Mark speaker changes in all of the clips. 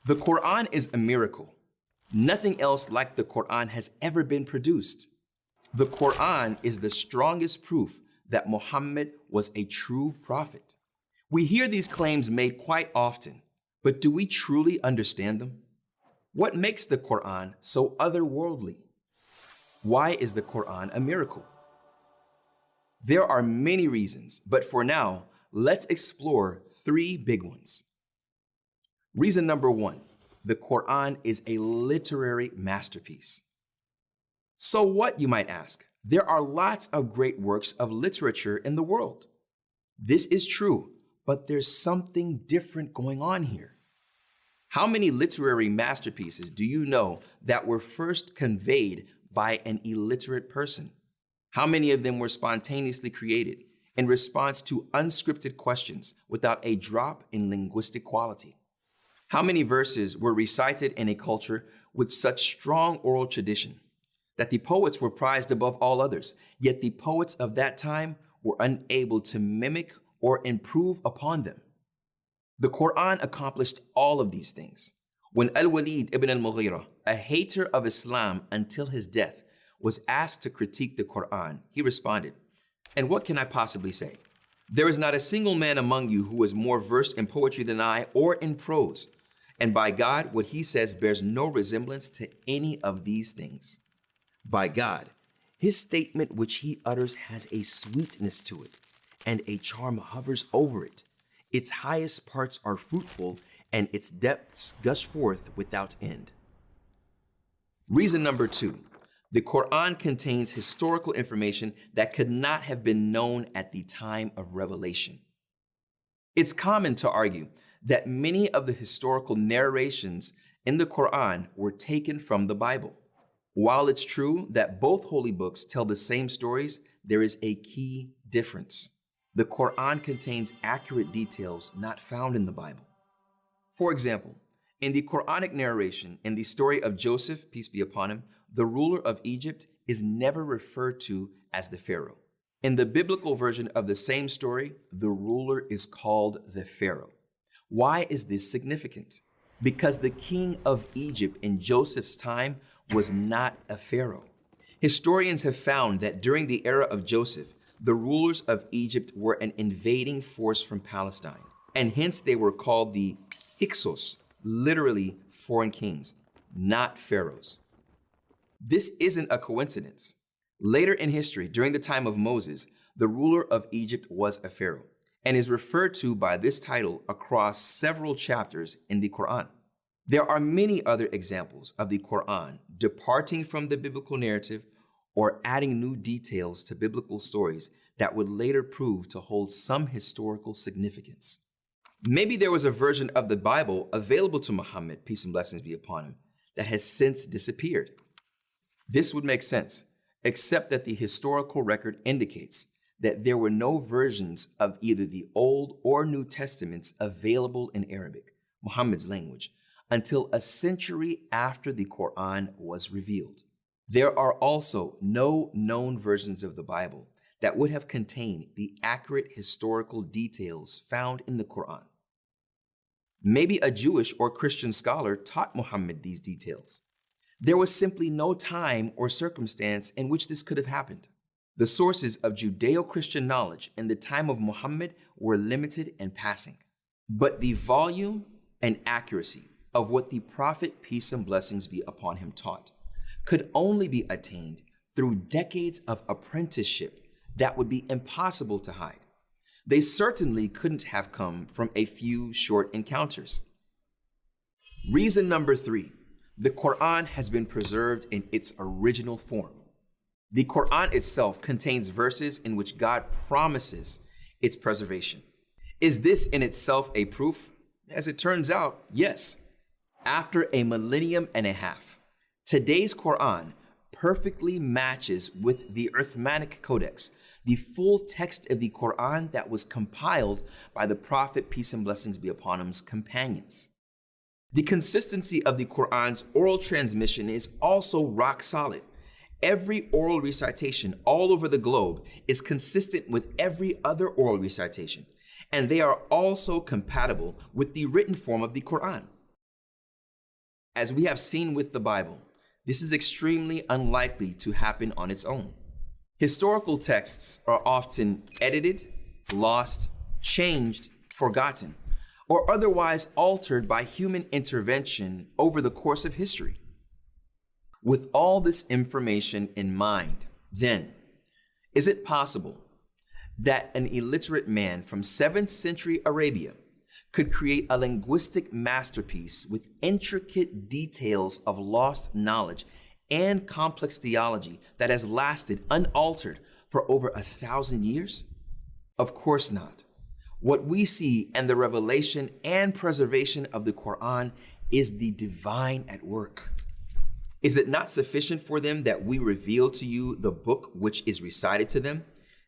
Speaker 1: The Quran is a miracle. Nothing else like the Quran has ever been produced. The Quran is the strongest proof that Muhammad was a true prophet. We hear these claims made quite often, but do we truly understand them? What makes the Quran so otherworldly? Why is the Quran a miracle? There are many reasons, but for now, let's explore three big ones. Reason number one, the Quran is a literary masterpiece. So what, you might ask? There are lots of great works of literature in the world. This is true, but there's something different going on here. How many literary masterpieces do you know that were first conveyed by an illiterate person? How many of them were spontaneously created in response to unscripted questions without a drop in linguistic quality? How many verses were recited in a culture with such strong oral tradition that the poets were prized above all others, yet the poets of that time were unable to mimic or improve upon them? The Quran accomplished all of these things. When Al-Walid ibn al-Mughira, a hater of Islam until his death, was asked to critique the Quran, he responded, "And what can I possibly say? There is not a single man among you who is more versed in poetry than I or in prose. And by God, what he says bears no resemblance to any of these things. By God, his statement which he utters has a sweetness to it, and a charm hovers over it. Its highest parts are fruitful, and its depths gush forth without end." Reason number two, the Quran contains historical information that could not have been known at the time of revelation. It's common to argue that many of the historical narrations in the Quran were taken from the Bible. While it's true that both holy books tell the same stories, there is a key difference. The Quran contains accurate details not found in the Bible. For example, in the Quranic narration, in the story of Joseph, peace be upon him, the ruler of Egypt is never referred to as the Pharaoh. In the biblical version of the same story, the ruler is called the Pharaoh. Why is this significant? Because the king of Egypt in Joseph's time was not a pharaoh. Historians have found that during the era of Joseph, the rulers of Egypt were an invading force from Palestine, and hence they were called the Hyksos, literally foreign kings, not pharaohs. This isn't a coincidence. Later in history, during the time of Moses, the ruler of Egypt was a pharaoh, and is referred to by this title across several chapters in the Quran. There are many other examples of the Quran departing from the biblical narrative or adding new details to biblical stories that would later prove to hold some historical significance. Maybe there was a version of the Bible available to Muhammad, peace and blessings be upon him, that has since disappeared. This would make sense, except that the historical record indicates that there were no versions of either the Old or New Testaments available in Arabic, Muhammad's language, until a century after the Quran was revealed. There are also no known versions of the Bible that would have contained the accurate historical details found in the Quran. Maybe a Jewish or Christian scholar taught Muhammad these details. There was simply no time or circumstance in which this could have happened. The sources of Judeo-Christian knowledge in the time of Muhammad were limited and passing. But the volume and accuracy of what the Prophet, peace and blessings be upon him, taught could only be attained through decades of apprenticeship that would be impossible to hide. They certainly couldn't have come from a few short encounters. Reason number three, the Quran has been preserved in its original form. The Quran itself contains verses in which God promises its preservation. Is this in itself a proof? As it turns out, yes. After a millennium and a half, today's Quran perfectly matches with the Uthmanic Codex, the full text of the Quran that was compiled by the Prophet, peace and blessings be upon him's companions. The consistency of the Quran's oral transmission is also rock solid. Every oral recitation all over the globe is consistent with every other oral recitation, and they are also compatible with the written form of the Quran. As we have seen with the Bible, this is extremely unlikely to happen on its own. Historical texts are often edited, lost, changed, forgotten, or otherwise altered by human intervention over the course of history. With all this information in mind, then, is it possible that an illiterate man from 7th century Arabia could create a linguistic masterpiece with intricate details of lost knowledge and complex theology that has lasted unaltered for over 1,000 years? Of course not. What we see in the revelation and preservation of the Quran is the divine at work. Is it not sufficient for them that we reveal to you the book which is recited to them?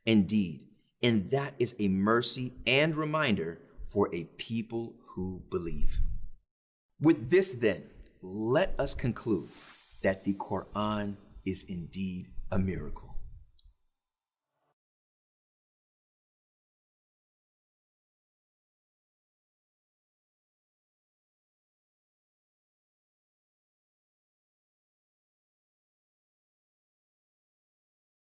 Speaker 1: Indeed, and that is a mercy and reminder for a people who believe. With this then, let us conclude that the Quran is indeed a miracle.